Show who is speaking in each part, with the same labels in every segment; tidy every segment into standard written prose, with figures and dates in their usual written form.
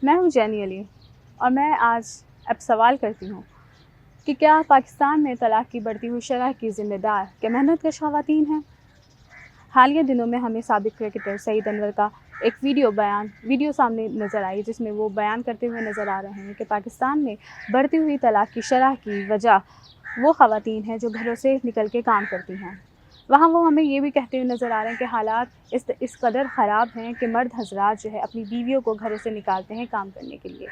Speaker 1: मैं हूँ जैनी अली और मैं आज अब सवाल करती हूँ कि क्या पाकिस्तान में तलाक की बढ़ती हुई शरह की ज़िम्मेदार क्या मेहनतकश ख़वातीन हैं? हालिया दिनों में हमें साबिक़ क्रिकेटर सईद अनवर का एक वीडियो सामने नज़र आई, जिसमें वो बयान करते हुए नज़र आ रहे हैं कि पाकिस्तान में बढ़ती हुई तलाक की शरह की वजह वो ख़वातीन हैं जो घरों से निकल के काम करती हैं। वहाँ वो हमें ये भी कहते हुए नज़र आ रहे हैं कि हालात इस कदर ख़राब हैं कि मर्द हज़रात जो है अपनी बीवियों को घरों से निकालते हैं काम करने के लिए।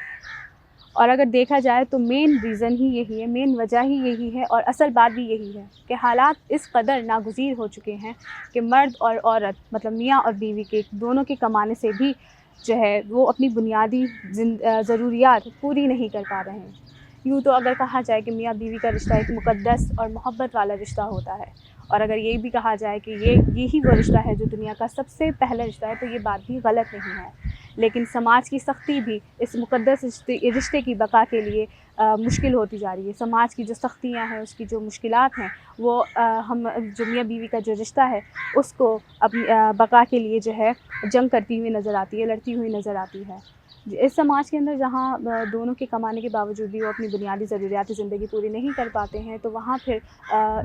Speaker 1: और अगर देखा जाए तो मेन रीज़न ही यही है, मेन वजह ही यही है और असल बात भी यही है कि हालात इस कदर नागुज़ीर हो चुके हैं कि मर्द और औरत मतलब मियाँ और बीवी के दोनों के कमाने से भी जो है वो अपनी बुनियादी ज़रूरियात पूरी नहीं कर पा रहे हैं। यूँ तो अगर कहा जाए कि मियाँ बीवी का रिश्ता एक मुक़द्दस और मोहब्बत वाला रिश्ता होता है, और अगर ये भी कहा जाए कि यही वो रिश्ता है जो दुनिया का सबसे पहला रिश्ता है, तो ये बात भी गलत नहीं है। लेकिन समाज की सख्ती भी इस मुक़द्दस रिश्ते की बका के लिए मुश्किल होती जा रही है। समाज की जो सख्तियाँ हैं, उसकी जो मुश्किलात हैं, वो हम जो मियाँ बीवी का जो रिश्ता है उसको अपनी बका के लिए जो है जंग करती हुई नज़र आती है, लड़ती हुई नज़र आती है। इस समाज के अंदर जहाँ दोनों के कमाने के बावजूद भी वो अपनी बुनियादी ज़रूरियात ज़िंदगी पूरी नहीं कर पाते हैं, तो वहाँ फिर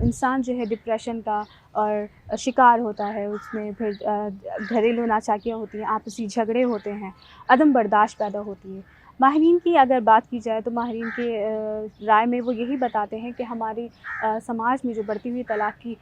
Speaker 1: इंसान जो है डिप्रेशन का और शिकार होता है। उसमें फिर घरेलू नाचाकियाँ होती हैं, आपसी झगड़े होते हैं, अदम बर्दाश्त पैदा होती है। माहिरीन की अगर बात की जाए तो माहिरीन के राय में वो यही बताते हैं कि हमारी समाज में जो बढ़ती हुई तलाक की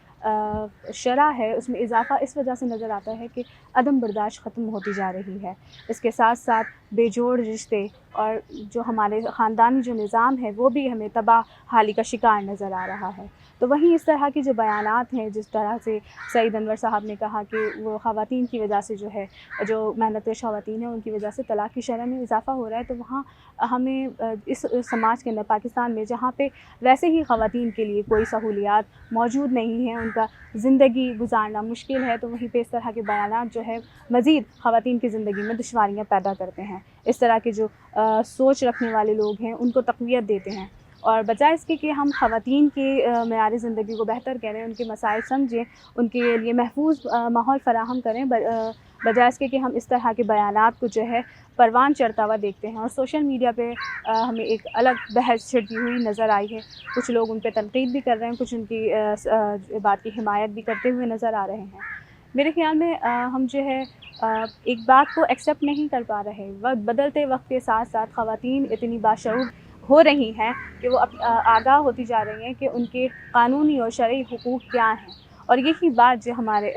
Speaker 1: शरह है, उसमें इजाफ़ा इस वजह से नज़र आता है कि अदम बर्दाश्त ख़त्म होती जा रही है। इसके साथ साथ बेजोड़ रिश्ते और जो हमारे ख़ानदानी जो निज़ाम है वो भी हमें तबाहहाली का शिकार नज़र आ रहा है। तो वहीं इस तरह की जो बयानात हैं, जिस तरह से सईद अनवर साहब ने कहा कि वो ख़वातीन की वजह से जो है, जो मेहनतकश ख़वातीन हैं उनकी वजह से तलाक की शरह में इजाफ़ा हो रहा है, तो वहाँ हमें इस समाज के अंदर पाकिस्तान में जहाँ पे वैसे ही ख़वातीन के लिए कोई सहूलियात मौजूद नहीं हैं, उनका ज़िंदगी गुजारना मुश्किल है, तो वहीं पे इस तरह के बयानात जो है मज़ीद ख़वातीन की ज़िंदगी में दुश्वारियाँ पैदा करते हैं। इस तरह के जो सोच रखने वाले लोग हैं उनको तक़वियत देते हैं, और बजाय इसके कि हम ख़वातीन की मेयार ज़िंदगी को बेहतर करें, उनके मसाइल समझें, उनके लिए महफूज़ माहौल फ़राहम करें, बजाय इसके कि हम इस तरह के बयानात को जो है परवान चढ़ता हुआ देखते हैं। और सोशल मीडिया पे हमें एक अलग बहस छिड़ती हुई नज़र आई है। कुछ लोग उन पे तनक़ीद भी कर रहे हैं, कुछ उनकी बात की हिमायत भी करते हुए नज़र आ रहे हैं। मेरे ख़्याल में हम जो है एक बात को एक्सेप्ट नहीं कर पा रहे। बदलते वक्त के साथ साथ ख़वातीन इतनी बाशऊर हो रही हैं कि वो आगाह होती जा रही हैं कि उनके कानूनी और शरई हुकूक़ क्या हैं, और यही बात जो हमारे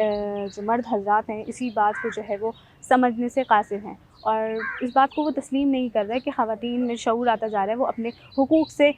Speaker 1: जो मर्द हज़रात हैं, इसी बात को जो है वो समझने से क़ासिर हैं, और इस बात को वो तस्लीम नहीं कर रहे कि ख़वातीन में शऊर आता जा रहा है, वो अपने हुकूक़ से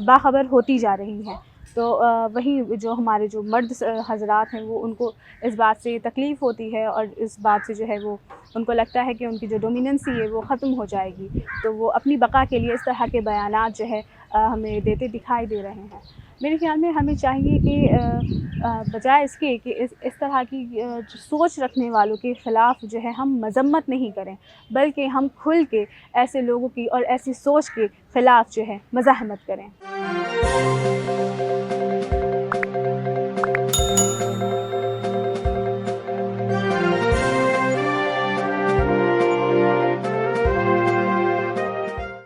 Speaker 1: बाख़बर होती जा रही हैं। तो वहीं जो हमारे जो मर्द हज़रात हैं, वो उनको इस बात से तकलीफ़ होती है, और इस बात से जो है वो उनको लगता है कि उनकी जो डोमिनेंसी है वो ख़त्म हो जाएगी, तो वो अपनी बका के लिए इस तरह के बयानात जो है हमें देते दिखाई दे रहे हैं। मेरे ख़्याल में हमें चाहिए कि बजाय इसके कि इस तरह की जो सोच रखने वालों के ख़िलाफ़ जो है हम मज़म्मत नहीं करें, बल्कि हम खुल के ऐसे लोगों की और ऐसी सोच के ख़िलाफ़ जो है मज़ाहमत करें।